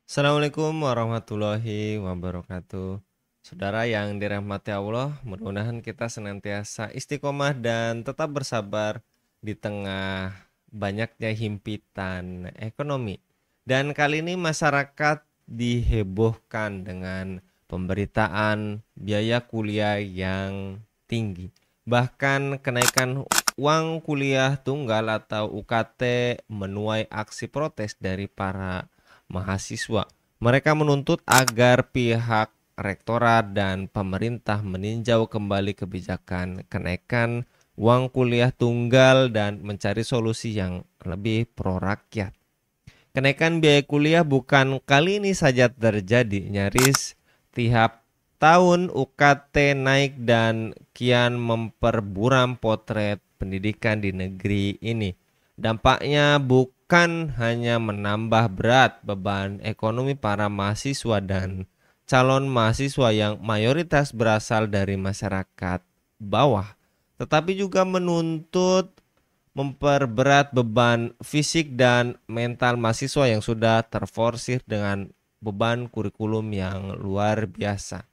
Assalamualaikum warahmatullahi wabarakatuh. Saudara yang dirahmati Allah, mudah-mudahan kita senantiasa istiqomah dan tetap bersabar di tengah banyaknya himpitan ekonomi. Dan kali ini masyarakat dihebohkan dengan pemberitaan biaya kuliah yang tinggi. Bahkan kenaikan uang kuliah tunggal atau UKT menuai aksi protes dari para mahasiswa. Mereka menuntut agar pihak rektorat dan pemerintah meninjau kembali kebijakan kenaikan uang kuliah tunggal dan mencari solusi yang lebih pro rakyat. Kenaikan biaya kuliah bukan kali ini saja terjadi, nyaris tiap tahun UKT naik dan kian memperburam potret pendidikan di negeri ini. Dampaknya bukan hanya menambah berat beban ekonomi para mahasiswa dan calon mahasiswa yang mayoritas berasal dari masyarakat bawah, tetapi juga menuntut memperberat beban fisik dan mental mahasiswa yang sudah terforsir dengan beban kurikulum yang luar biasa.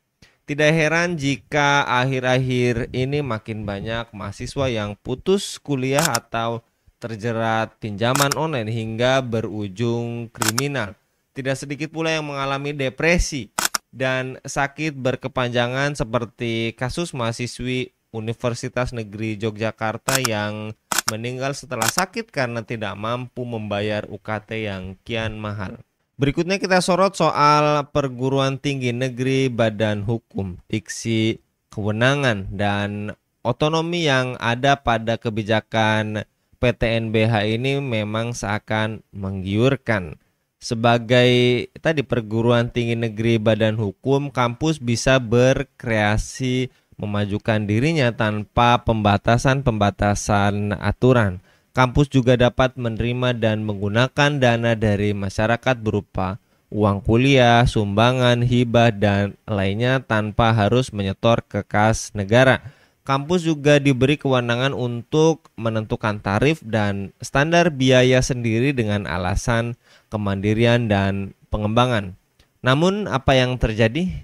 Tidak heran jika akhir-akhir ini makin banyak mahasiswa yang putus kuliah atau terjerat pinjaman online hingga berujung kriminal. Tidak sedikit pula yang mengalami depresi dan sakit berkepanjangan seperti kasus mahasiswi Universitas Negeri Yogyakarta yang meninggal setelah sakit karena tidak mampu membayar UKT yang kian mahal. Berikutnya kita sorot soal perguruan tinggi negeri, badan hukum, diksi, kewenangan, dan otonomi yang ada pada kebijakan PTNBH ini memang seakan menggiurkan. Sebagai tadi perguruan tinggi negeri badan hukum, kampus bisa berkreasi memajukan dirinya tanpa pembatasan-pembatasan aturan. Kampus juga dapat menerima dan menggunakan dana dari masyarakat berupa uang kuliah, sumbangan, hibah, dan lainnya tanpa harus menyetor ke kas negara. Kampus juga diberi kewenangan untuk menentukan tarif dan standar biaya sendiri dengan alasan kemandirian dan pengembangan. Namun apa yang terjadi?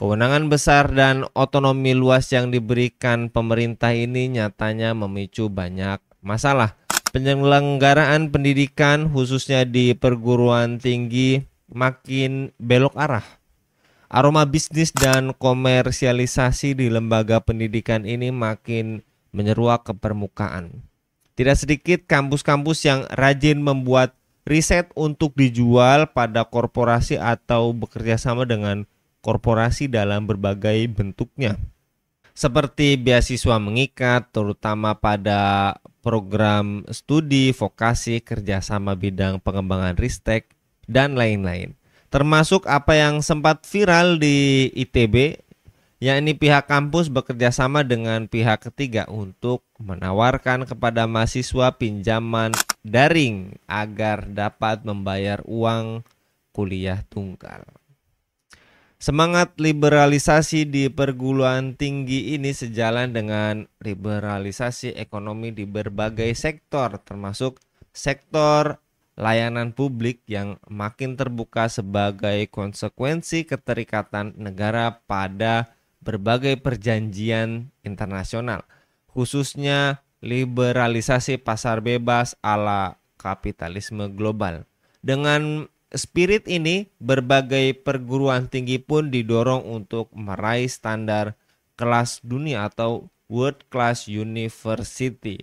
Kewenangan besar dan otonomi luas yang diberikan pemerintah ini nyatanya memicu banyak masalah. Penyelenggaraan pendidikan khususnya di perguruan tinggi makin belok arah. Aroma bisnis dan komersialisasi di lembaga pendidikan ini makin menyeruak ke permukaan. Tidak sedikit kampus-kampus yang rajin membuat riset untuk dijual pada korporasi atau bekerja sama dengan korporasi dalam berbagai bentuknya. Seperti beasiswa mengikat, terutama pada program studi vokasi, kerjasama bidang pengembangan ristek, dan lain-lain. Termasuk apa yang sempat viral di ITB, yakni pihak kampus bekerja sama dengan pihak ketiga untuk menawarkan kepada mahasiswa pinjaman daring agar dapat membayar uang kuliah tunggal. Semangat liberalisasi di perguruan tinggi ini sejalan dengan liberalisasi ekonomi di berbagai sektor, termasuk sektor layanan publik yang makin terbuka sebagai konsekuensi keterikatan negara pada berbagai perjanjian internasional, khususnya liberalisasi pasar bebas ala kapitalisme global. Dengan spirit ini, berbagai perguruan tinggi pun didorong untuk meraih standar kelas dunia atau World Class University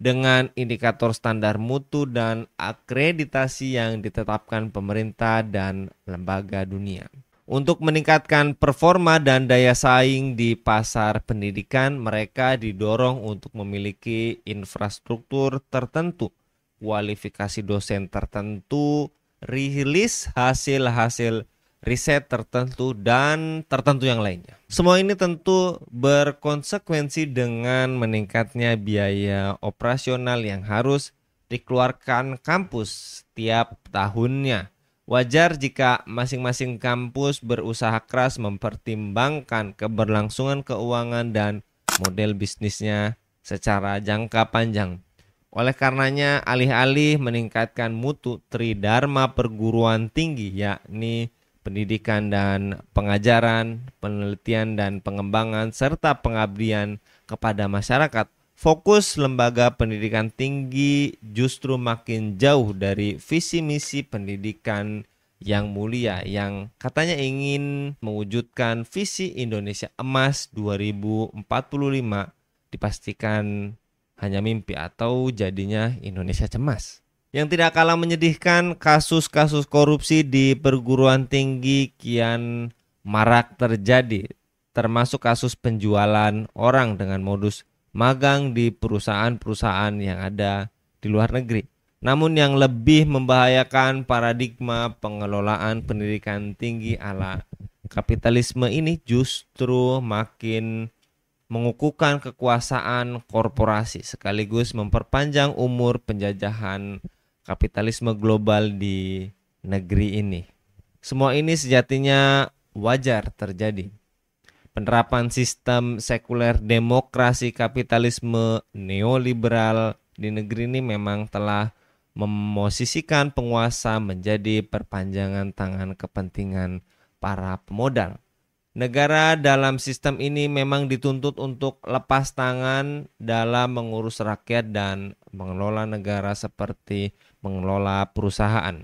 dengan indikator standar mutu dan akreditasi yang ditetapkan pemerintah dan lembaga dunia. Untuk meningkatkan performa dan daya saing di pasar pendidikan, mereka didorong untuk memiliki infrastruktur tertentu, kualifikasi dosen tertentu, rilis hasil-hasil riset tertentu dan tertentu yang lainnya. Semua ini tentu berkonsekuensi dengan meningkatnya biaya operasional yang harus dikeluarkan kampus tiap tahunnya. Wajar jika masing-masing kampus berusaha keras mempertimbangkan keberlangsungan keuangan dan model bisnisnya secara jangka panjang. Oleh karenanya, alih-alih meningkatkan mutu tridharma perguruan tinggi, yakni pendidikan dan pengajaran, penelitian dan pengembangan, serta pengabdian kepada masyarakat, fokus lembaga pendidikan tinggi justru makin jauh dari visi misi pendidikan yang mulia yang katanya ingin mewujudkan visi Indonesia Emas 2045, dipastikan hanya mimpi atau jadinya Indonesia cemas. Yang tidak kalah menyedihkan, kasus-kasus korupsi di perguruan tinggi kian marak terjadi, termasuk kasus penjualan orang dengan modus magang di perusahaan-perusahaan yang ada di luar negeri. Namun yang lebih membahayakan, paradigma pengelolaan pendidikan tinggi ala kapitalisme ini justru makin mengukuhkan kekuasaan korporasi sekaligus memperpanjang umur penjajahan kapitalisme global di negeri ini. Semua ini sejatinya wajar terjadi. Penerapan sistem sekuler demokrasi kapitalisme neoliberal di negeri ini memang telah memosisikan penguasa menjadi perpanjangan tangan kepentingan para pemodal. Negara dalam sistem ini memang dituntut untuk lepas tangan dalam mengurus rakyat dan mengelola negara seperti mengelola perusahaan.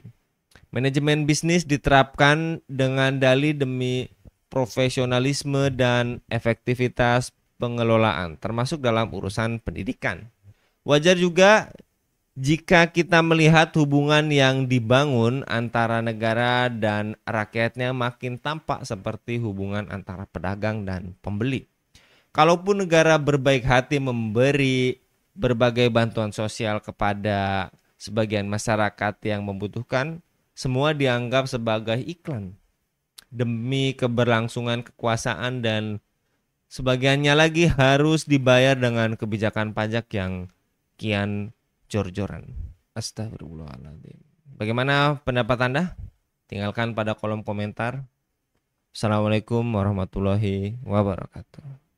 Manajemen bisnis diterapkan dengan dalih demi profesionalisme dan efektivitas pengelolaan, termasuk dalam urusan pendidikan. Wajar juga jika kita melihat hubungan yang dibangun antara negara dan rakyatnya makin tampak seperti hubungan antara pedagang dan pembeli. Kalaupun negara berbaik hati memberi berbagai bantuan sosial kepada sebagian masyarakat yang membutuhkan, semua dianggap sebagai iklan demi keberlangsungan kekuasaan, dan sebagiannya lagi harus dibayar dengan kebijakan pajak yang kian jor-joran. Astagfirullahaladzim. Bagaimana pendapat Anda? Tinggalkan pada kolom komentar. Assalamualaikum warahmatullahi wabarakatuh.